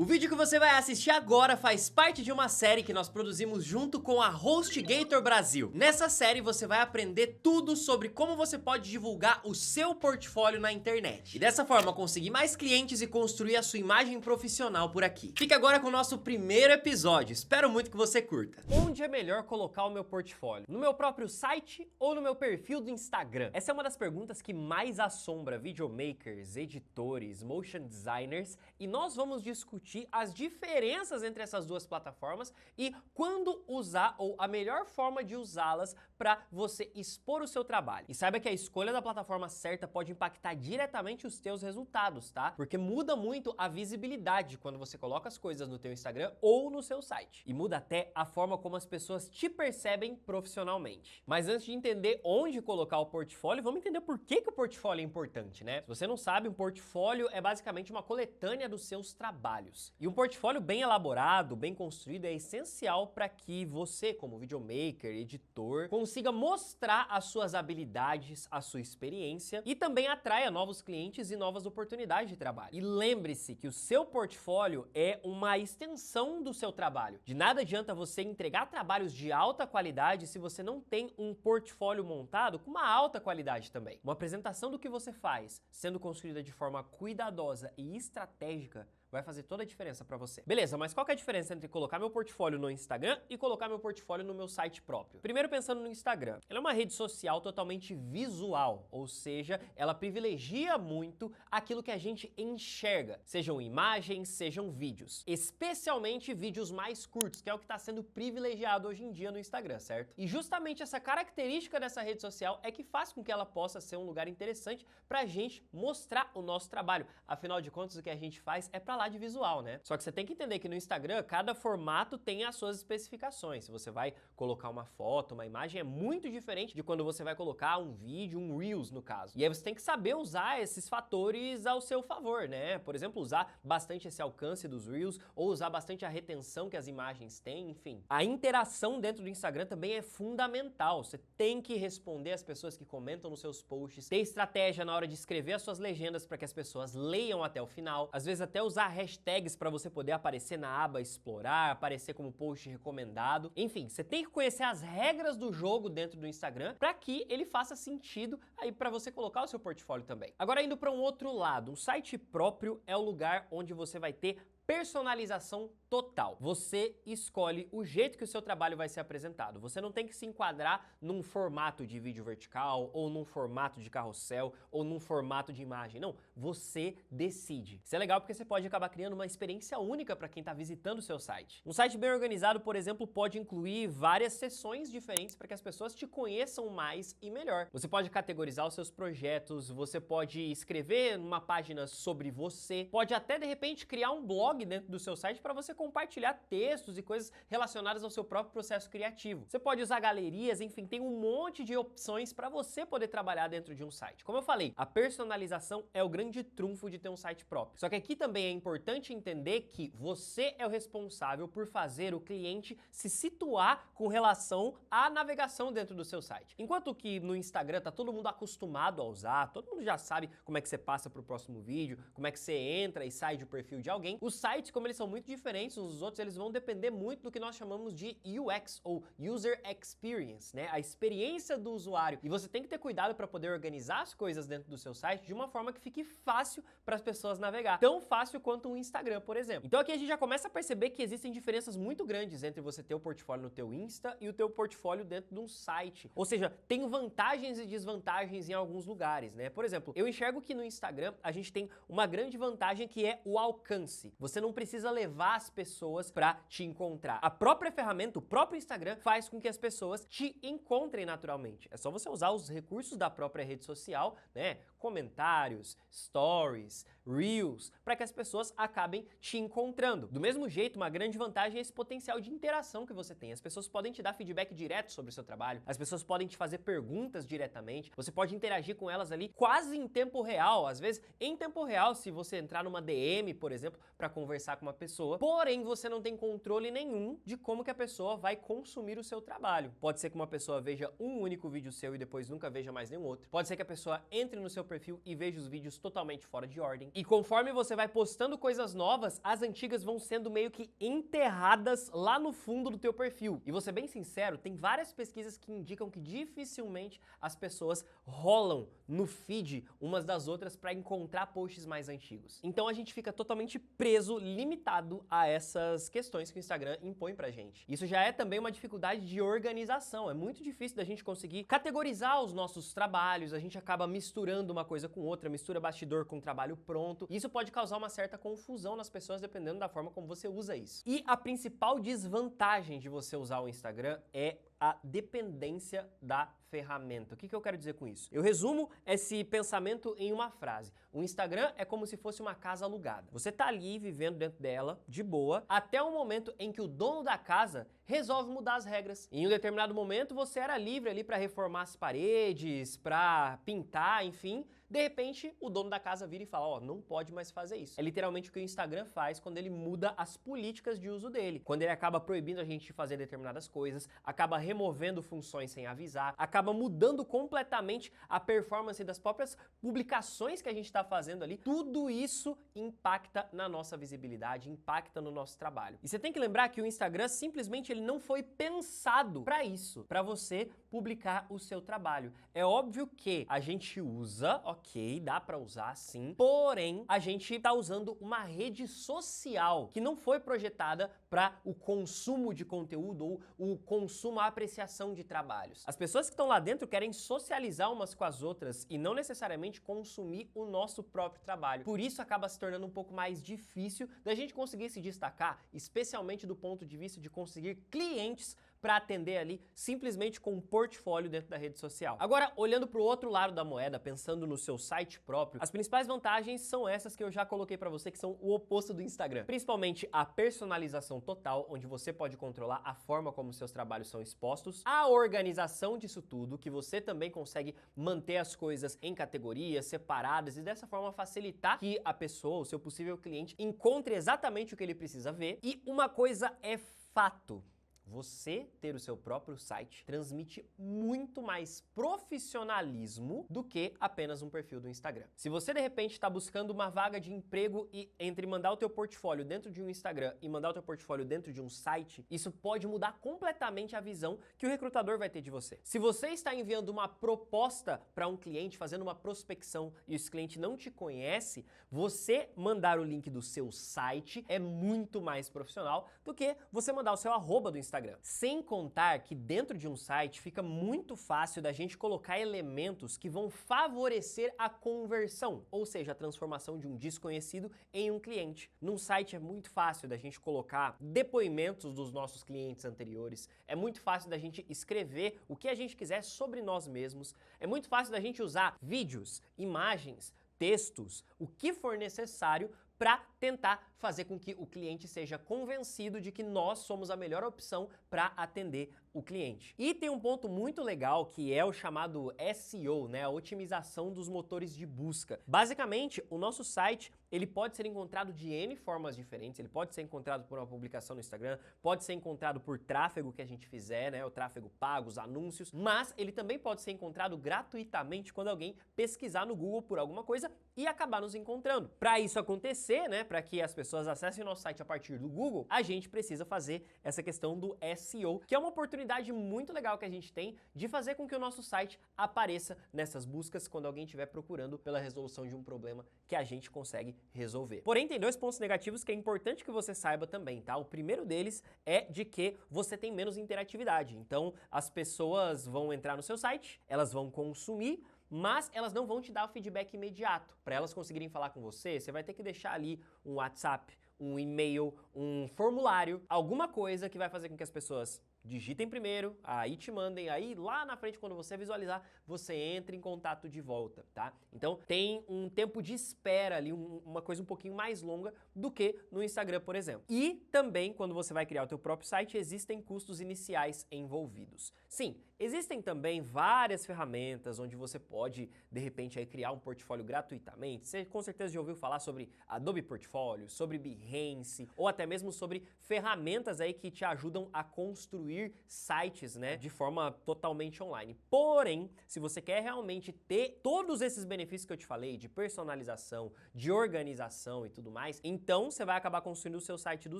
O vídeo que você vai assistir agora faz parte de uma série que nós produzimos junto com a HostGator Brasil. Nessa série você vai aprender tudo sobre como você pode divulgar o seu portfólio na internet. E dessa forma conseguir mais clientes e construir a sua imagem profissional por aqui. Fique agora com o nosso primeiro episódio, espero muito que você curta. Onde é melhor colocar o meu portfólio? No meu próprio site ou no meu perfil do Instagram? Essa é uma das perguntas que mais assombra videomakers, editores, motion designers, e nós vamos discutir as diferenças entre essas duas plataformas e quando usar ou a melhor forma de usá-las para você expor o seu trabalho. E saiba que a escolha da plataforma certa pode impactar diretamente os teus resultados, tá? Porque muda muito a visibilidade quando você coloca as coisas no teu Instagram ou no seu site. E muda até a forma como as pessoas te percebem profissionalmente. Mas antes de entender onde colocar o portfólio, vamos entender por que o portfólio é importante, né? Se você não sabe, um portfólio é basicamente uma coletânea dos seus trabalhos. E um portfólio bem elaborado, bem construído, é essencial para que você, como videomaker, editor, consiga mostrar as suas habilidades, a sua experiência e também atraia novos clientes e novas oportunidades de trabalho. E lembre-se que o seu portfólio é uma extensão do seu trabalho. De nada adianta você entregar trabalhos de alta qualidade se você não tem um portfólio montado com uma alta qualidade também. Uma apresentação do que você faz, sendo construída de forma cuidadosa e estratégica, vai fazer toda a diferença pra você. Beleza, mas qual que é a diferença entre colocar meu portfólio no Instagram e colocar meu portfólio no meu site próprio? Primeiro, pensando no Instagram. Ela é uma rede social totalmente visual, ou seja, ela privilegia muito aquilo que a gente enxerga, sejam imagens, sejam vídeos. Especialmente vídeos mais curtos, que é o que está sendo privilegiado hoje em dia no Instagram, certo? E justamente essa característica dessa rede social é que faz com que ela possa ser um lugar interessante pra gente mostrar o nosso trabalho. Afinal de contas, o que a gente faz é pra lá de visual, né? Só que você tem que entender que no Instagram, cada formato tem as suas especificações. Se você vai colocar uma foto, uma imagem, é muito diferente de quando você vai colocar um vídeo, um Reels, no caso. E aí você tem que saber usar esses fatores ao seu favor, né? Por exemplo, usar bastante esse alcance dos Reels, ou usar bastante a retenção que as imagens têm, enfim. A interação dentro do Instagram também é fundamental. Você tem que responder às pessoas que comentam nos seus posts, ter estratégia na hora de escrever as suas legendas para que as pessoas leiam até o final, às vezes até usar hashtags para você poder aparecer na aba explorar, aparecer como post recomendado. Enfim, você tem que conhecer as regras do jogo dentro do Instagram para que ele faça sentido aí para você colocar o seu portfólio também. Agora, indo para um outro lado, um site próprio é o lugar onde você vai ter personalização total. Você escolhe o jeito que o seu trabalho vai ser apresentado. Você não tem que se enquadrar num formato de vídeo vertical, ou num formato de carrossel, ou num formato de imagem. Não, você decide. Isso é legal porque você pode acabar criando uma experiência única para quem está visitando o seu site. Um site bem organizado, por exemplo, pode incluir várias seções diferentes para que as pessoas te conheçam mais e melhor. Você pode categorizar os seus projetos, você pode escrever numa página sobre você, pode até de repente criar um blog dentro do seu site para você compartilhar textos e coisas relacionadas ao seu próprio processo criativo. Você pode usar galerias, enfim, tem um monte de opções para você poder trabalhar dentro de um site. Como eu falei, a personalização é o grande trunfo de ter um site próprio. Só que aqui também é importante entender que você é o responsável por fazer o cliente se situar com relação à navegação dentro do seu site. Enquanto que no Instagram tá todo mundo acostumado a usar, todo mundo já sabe como é que você passa para o próximo vídeo, como é que você entra e sai do perfil de alguém, os sites, como eles são muito diferentes uns dos outros, eles vão depender muito do que nós chamamos de UX, ou User Experience, né? A experiência do usuário. E você tem que ter cuidado para poder organizar as coisas dentro do seu site de uma forma que fique fácil para as pessoas navegar. Tão fácil quanto um Instagram, por exemplo. Então aqui a gente já começa a perceber que existem diferenças muito grandes entre você ter o portfólio no teu Insta e o teu portfólio dentro de um site. Ou seja, tem vantagens e desvantagens em alguns lugares, né? Por exemplo, eu enxergo que no Instagram a gente tem uma grande vantagem que é o alcance. Você não precisa levar as pessoas para te encontrar. A própria ferramenta, o próprio Instagram, faz com que as pessoas te encontrem naturalmente. É só você usar os recursos da própria rede social, né? Comentários, stories, reels, para que as pessoas acabem te encontrando. Do mesmo jeito, uma grande vantagem é esse potencial de interação que você tem. As pessoas podem te dar feedback direto sobre o seu trabalho, as pessoas podem te fazer perguntas diretamente, você pode interagir com elas ali quase em tempo real, às vezes em tempo real, se você entrar numa DM, por exemplo, para conversar com uma pessoa, porém você não tem controle nenhum de como que a pessoa vai consumir o seu trabalho. Pode ser que uma pessoa veja um único vídeo seu e depois nunca veja mais nenhum outro. Pode ser que a pessoa entre no seu perfil e veja os vídeos totalmente fora de ordem. E conforme você vai postando coisas novas, as antigas vão sendo meio que enterradas lá no fundo do teu perfil. E vou ser bem sincero, tem várias pesquisas que indicam que dificilmente as pessoas rolam no feed umas das outras para encontrar posts mais antigos. Então a gente fica totalmente preso, limitado a essas questões que o Instagram impõe pra gente. Isso já é também uma dificuldade de organização. É muito difícil da gente conseguir categorizar os nossos trabalhos, a gente acaba misturando uma coisa com outra, mistura bastidor com trabalho pronto. Isso pode causar uma certa confusão nas pessoas dependendo da forma como você usa isso. E a principal desvantagem de você usar o Instagram é a dependência da ferramenta. O que eu quero dizer com isso? Eu resumo esse pensamento em uma frase. O Instagram é como se fosse uma casa alugada. Você tá ali vivendo dentro dela, de boa, até o momento em que o dono da casa resolve mudar as regras. Em um determinado momento você era livre ali para reformar as paredes, para pintar, enfim. De repente, o dono da casa vira e fala, ó, não pode mais fazer isso. É literalmente o que o Instagram faz quando ele muda as políticas de uso dele. Quando ele acaba proibindo a gente de fazer determinadas coisas, acaba removendo funções sem avisar, acaba mudando completamente a performance das próprias publicações que a gente está fazendo ali. Tudo isso impacta na nossa visibilidade, impacta no nosso trabalho. E você tem que lembrar que o Instagram simplesmente ele não foi pensado para isso, para você publicar o seu trabalho. É óbvio que a gente usa, ok, dá para usar sim, porém a gente tá usando uma rede social que não foi projetada para o consumo de conteúdo ou o consumo, a apreciação de trabalhos. As pessoas que estão lá dentro querem socializar umas com as outras e não necessariamente consumir o nosso próprio trabalho. Por isso acaba se tornando um pouco mais difícil da gente conseguir se destacar, especialmente do ponto de vista de conseguir clientes para atender ali simplesmente com um portfólio dentro da rede social. Agora, olhando para o outro lado da moeda, pensando no seu site próprio, as principais vantagens são essas que eu já coloquei para você, que são o oposto do Instagram. Principalmente a personalização total, onde você pode controlar a forma como seus trabalhos são expostos, a organização disso tudo, que você também consegue manter as coisas em categorias separadas e dessa forma facilitar que a pessoa, o seu possível cliente, encontre exatamente o que ele precisa ver. E uma coisa é fato: você ter o seu próprio site transmite muito mais profissionalismo do que apenas um perfil do Instagram. Se você de repente está buscando uma vaga de emprego e entre mandar o teu portfólio dentro de um Instagram e mandar o teu portfólio dentro de um site, isso pode mudar completamente a visão que o recrutador vai ter de você. Se você está enviando uma proposta para um cliente, fazendo uma prospecção e esse cliente não te conhece, você mandar o link do seu site é muito mais profissional do que você mandar o seu arroba do Instagram. Sem contar que dentro de um site fica muito fácil da gente colocar elementos que vão favorecer a conversão, ou seja, a transformação de um desconhecido em um cliente. Num site é muito fácil da gente colocar depoimentos dos nossos clientes anteriores, é muito fácil da gente escrever o que a gente quiser sobre nós mesmos, é muito fácil da gente usar vídeos, imagens, textos, o que for necessário para tentar fazer com que o cliente seja convencido de que nós somos a melhor opção para atender o cliente. E tem um ponto muito legal que é o chamado SEO, né, a otimização dos motores de busca. Basicamente, o nosso site, ele pode ser encontrado de N formas diferentes, ele pode ser encontrado por uma publicação no Instagram, pode ser encontrado por tráfego que a gente fizer, né, o tráfego pago, os anúncios, mas ele também pode ser encontrado gratuitamente quando alguém pesquisar no Google por alguma coisa e acabar nos encontrando. Para isso acontecer, né, para que as pessoas acessem o nosso site a partir do Google, a gente precisa fazer essa questão do SEO, que é uma oportunidade muito legal que a gente tem de fazer com que o nosso site apareça nessas buscas quando alguém estiver procurando pela resolução de um problema que a gente consegue resolver. Porém, tem dois pontos negativos que é importante que você saiba também, tá? O primeiro deles é de que você tem menos interatividade. Então, as pessoas vão entrar no seu site, elas vão consumir, mas elas não vão te dar o feedback imediato. Para elas conseguirem falar com você, você vai ter que deixar ali um WhatsApp, um e-mail, um formulário, alguma coisa que vai fazer com que as pessoas digitem primeiro, aí te mandem, aí lá na frente quando você visualizar, você entra em contato de volta, tá? Então tem um tempo de espera ali, uma coisa um pouquinho mais longa do que no Instagram, por exemplo. E também quando você vai criar o teu próprio site, existem custos iniciais envolvidos. Sim, existem também várias ferramentas onde você pode, de repente, aí, criar um portfólio gratuitamente. Você com certeza já ouviu falar sobre Adobe Portfólio, sobre Behance, ou até mesmo sobre ferramentas aí que te ajudam a construir sites, né, de forma totalmente online. Porém, se você quer realmente ter todos esses benefícios que eu te falei, de personalização, de organização e tudo mais, então você vai acabar construindo o seu site do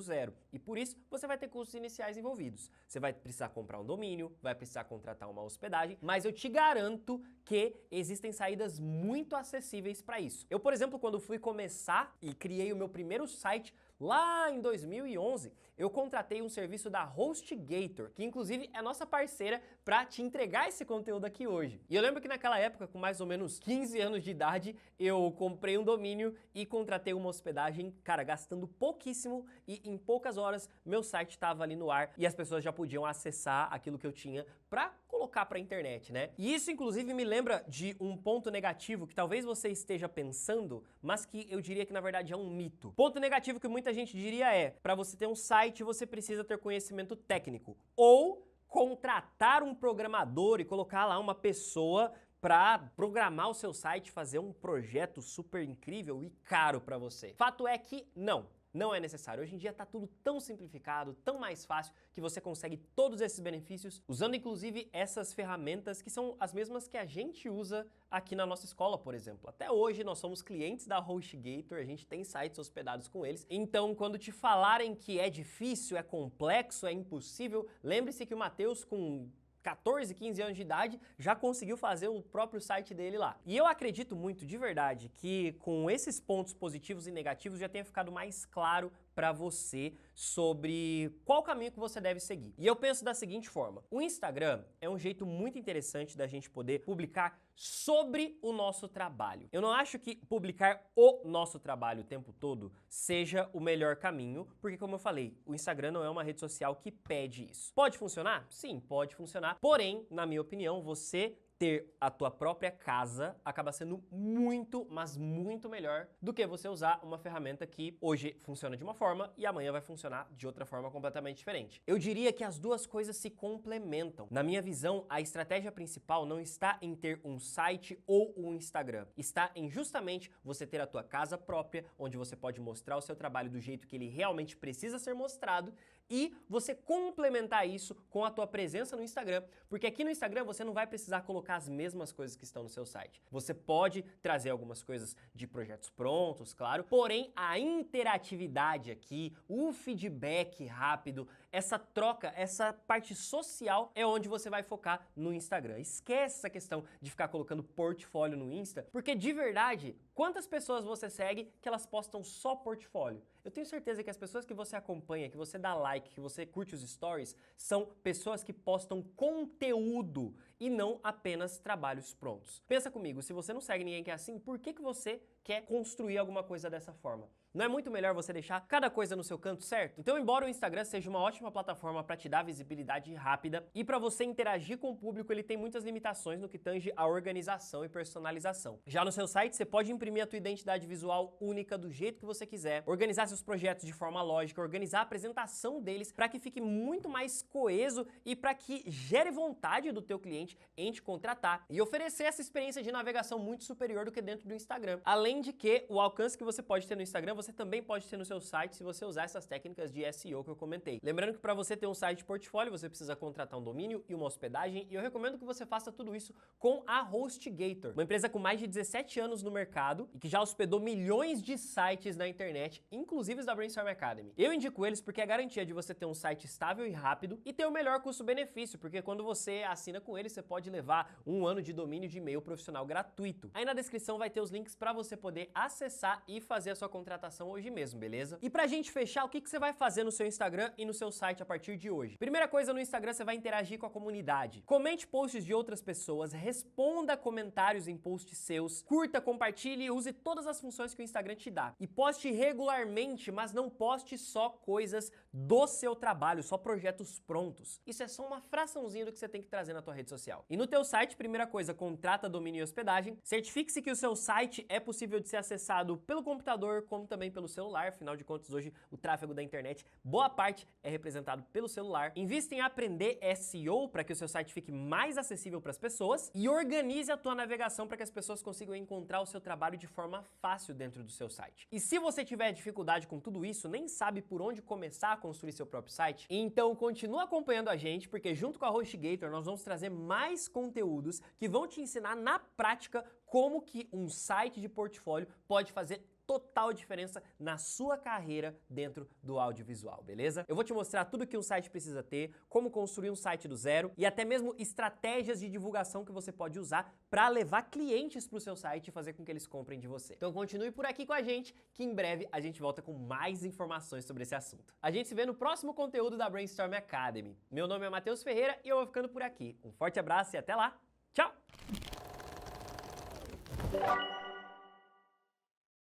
zero. E por isso, você vai ter custos iniciais envolvidos. Você vai precisar comprar um domínio, vai precisar contratar uma hospedagem, mas eu te garanto que existem saídas muito acessíveis para isso. Eu, por exemplo, quando fui começar e criei o meu primeiro site lá em 2011, eu contratei um serviço da HostGator, que inclusive é nossa parceira para te entregar esse conteúdo aqui hoje. E eu lembro que naquela época, com mais ou menos 15 anos de idade, eu comprei um domínio e contratei uma hospedagem, cara, gastando pouquíssimo, e em poucas horas meu site estava ali no ar e as pessoas já podiam acessar aquilo que eu tinha para colocar para a internet, né? E isso inclusive me lembra de um ponto negativo que talvez você esteja pensando, mas que eu diria que na verdade é um mito. Ponto negativo que muita gente diria é: para você ter um site, você precisa ter conhecimento técnico ou contratar um programador e colocar lá uma pessoa para programar o seu site, fazer um projeto super incrível e caro para você. Fato é que não é necessário. Hoje em dia tá tudo tão simplificado, tão mais fácil, que você consegue todos esses benefícios usando inclusive essas ferramentas que são as mesmas que a gente usa aqui na nossa escola, por exemplo. Até hoje nós somos clientes da HostGator, a gente tem sites hospedados com eles. Então, quando te falarem que é difícil, é complexo, é impossível, lembre-se que o Matheus, com 14, 15 anos de idade, já conseguiu fazer o próprio site dele lá. E eu acredito muito, de verdade, que com esses pontos positivos e negativos já tenha ficado mais claro para você sobre qual caminho que você deve seguir. E eu penso da seguinte forma: o Instagram é um jeito muito interessante da gente poder publicar sobre o nosso trabalho. Eu não acho que publicar o nosso trabalho o tempo todo seja o melhor caminho, porque como eu falei, o Instagram não é uma rede social que pede isso. Pode funcionar? Sim, pode funcionar. Porém, na minha opinião, você ter a tua própria casa acaba sendo muito, mas muito melhor do que você usar uma ferramenta que hoje funciona de uma forma e amanhã vai funcionar de outra forma completamente diferente. Eu diria que as duas coisas se complementam. Na minha visão, a estratégia principal não está em ter um site ou um Instagram. Está em justamente você ter a tua casa própria, onde você pode mostrar o seu trabalho do jeito que ele realmente precisa ser mostrado e você complementar isso com a tua presença no Instagram, porque aqui no Instagram você não vai precisar colocar as mesmas coisas que estão no seu site. Você pode trazer algumas coisas de projetos prontos, claro, porém a interatividade aqui, o feedback rápido, essa troca, essa parte social é onde você vai focar no Instagram. Esquece essa questão de ficar colocando portfólio no Insta, porque de verdade, quantas pessoas você segue que elas postam só portfólio? Eu tenho certeza que as pessoas que você acompanha, que você dá like, que você curte os stories, são pessoas que postam conteúdo e não apenas trabalhos prontos. Pensa comigo, se você não segue ninguém que é assim, por que você quer construir alguma coisa dessa forma? Não é muito melhor você deixar cada coisa no seu canto, certo? Então, embora o Instagram seja uma ótima plataforma para te dar visibilidade rápida e para você interagir com o público, ele tem muitas limitações no que tange a organização e personalização. Já no seu site, você pode imprimir a tua identidade visual única do jeito que você quiser, organizar seus projetos de forma lógica, organizar a apresentação deles para que fique muito mais coeso e para que gere vontade do teu cliente em te contratar e oferecer essa experiência de navegação muito superior do que dentro do Instagram. Além de que o alcance que você pode ter no Instagram, você também pode ter no seu site se você usar essas técnicas de SEO que eu comentei. Lembrando que para você ter um site de portfólio, você precisa contratar um domínio e uma hospedagem, e eu recomendo que você faça tudo isso com a HostGator, uma empresa com mais de 17 anos no mercado e que já hospedou milhões de sites na internet, inclusive os da Brainstorm Academy. Eu indico eles porque é a garantia de você ter um site estável e rápido e ter o melhor custo-benefício, porque quando você assina com eles, você pode levar 1 ano de domínio de e-mail profissional gratuito. Aí na descrição vai ter os links para você poder acessar e fazer a sua contratação recomendação hoje mesmo, beleza? E pra gente fechar, o que você vai fazer no seu Instagram e no seu site a partir de hoje? Primeira coisa, no Instagram você vai interagir com a comunidade. Comente posts de outras pessoas, responda comentários em posts seus, curta, compartilhe e use todas as funções que o Instagram te dá. E poste regularmente, mas não poste só coisas do seu trabalho, só projetos prontos. Isso é só uma fraçãozinha do que você tem que trazer na tua rede social. E no teu site, primeira coisa, contrata domínio e hospedagem. Certifique-se que o seu site é possível de ser acessado pelo computador, como também pelo celular. Afinal de contas, hoje o tráfego da internet, boa parte é representado pelo celular. Invista em aprender SEO para que o seu site fique mais acessível para as pessoas e organize a tua navegação para que as pessoas consigam encontrar o seu trabalho de forma fácil dentro do seu site. E se você tiver dificuldade com tudo isso, nem sabe por onde começar a construir seu próprio site, então continua acompanhando a gente, porque junto com a HostGator nós vamos trazer mais conteúdos que vão te ensinar na prática como que um site de portfólio pode fazer total diferença na sua carreira dentro do audiovisual, beleza? Eu vou te mostrar tudo que um site precisa ter, como construir um site do zero e até mesmo estratégias de divulgação que você pode usar para levar clientes para o seu site e fazer com que eles comprem de você. Então continue por aqui com a gente, que em breve a gente volta com mais informações sobre esse assunto. A gente se vê no próximo conteúdo da Brainstorm Academy. Meu nome é Matheus Ferreira e eu vou ficando por aqui. Um forte abraço e até lá. Tchau!